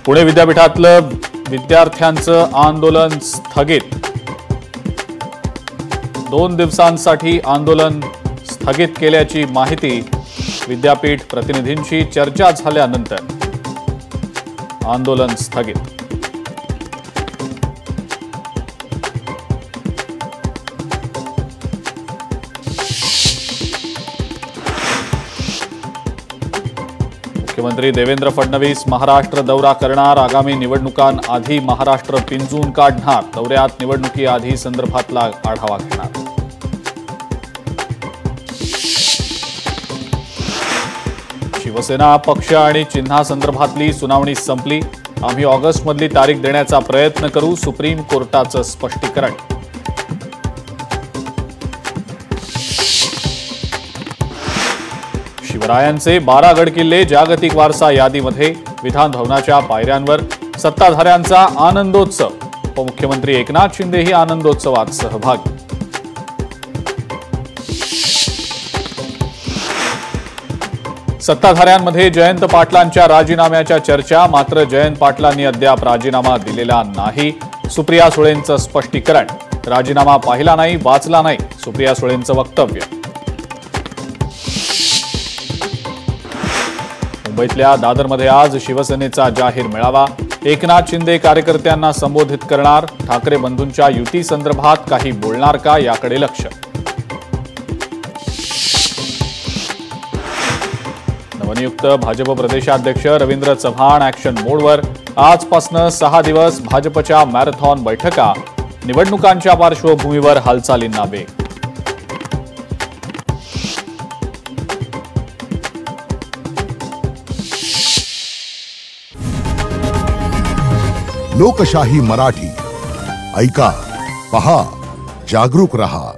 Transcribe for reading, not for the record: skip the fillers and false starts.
पुणे विद्यापीठातलं विद्यार्थ्यांचं आंदोलन स्थगित। 2 दिवसांसाठी आंदोलन स्थगित केल्याची माहिती। विद्यापीठ प्रतिनिधींशी चर्चा झाल्यानंतर आंदोलन स्थगित। मुख्यमंत्री देवेंद्र फडणवीस महाराष्ट्र दौरा करणार। आगामी निवडणुकांआधी महाराष्ट्र पिंजून काढणार। दौऱ्यात निवडणुकीआधी संदर्भातला आढावा घेणार। शिवसेना पक्ष आणि चिन्हासंदर्भातली सुनावणी संपली। आम्ही ऑगस्टमधली तारीख देण्याचा प्रयत्न करू। सुप्रीम कोर्टाचं स्पष्टीकरण। शिवरायांचे 12 गडकिल्ले जागतिक वारसा यादीमध्ये। विधान भवनाच्या पायऱ्यांवर सत्ताधाऱ्यांचा आनंदोत्सव। उपमुख्यमंत्री एकनाथ शिंदेही आनंदोत्सवात सहभागी। सत्ताधाऱ्यांमध्ये जयंत पाटलांच्या राजीनाम्याच्या चर्चा। मात्र जयंत पाटलांनी अद्याप राजीनामा दिलेला नाही। सुप्रिया सुळेंचं स्पष्टीकरण। राजीनामा पाहिला नाही, वाचला नाही, सुप्रिया सुळेंचं वक्तव्य। मुंबईतल्या दादरमध्ये आज शिवसेनेचा जाहीर मेळावा। एकनाथ शिंदे कार्यकर्त्यांना संबोधित करणार। ठाकरे बंधूंच्या युती संदर्भात काही बोलणार का याकडे लक्ष। नवनियुक्त भाजप प्रदेशाध्यक्ष रवींद्र चव्हाण ॲक्शन मोडवर। आजपासून 6 दिवस भाजपच्या मॅरेथॉन बैठका। निवडणुकांच्या पार्श्वभूमीवर हालचालींना वेग। लोकशाही मराठी ऐका, पहा, जागरूक रहा।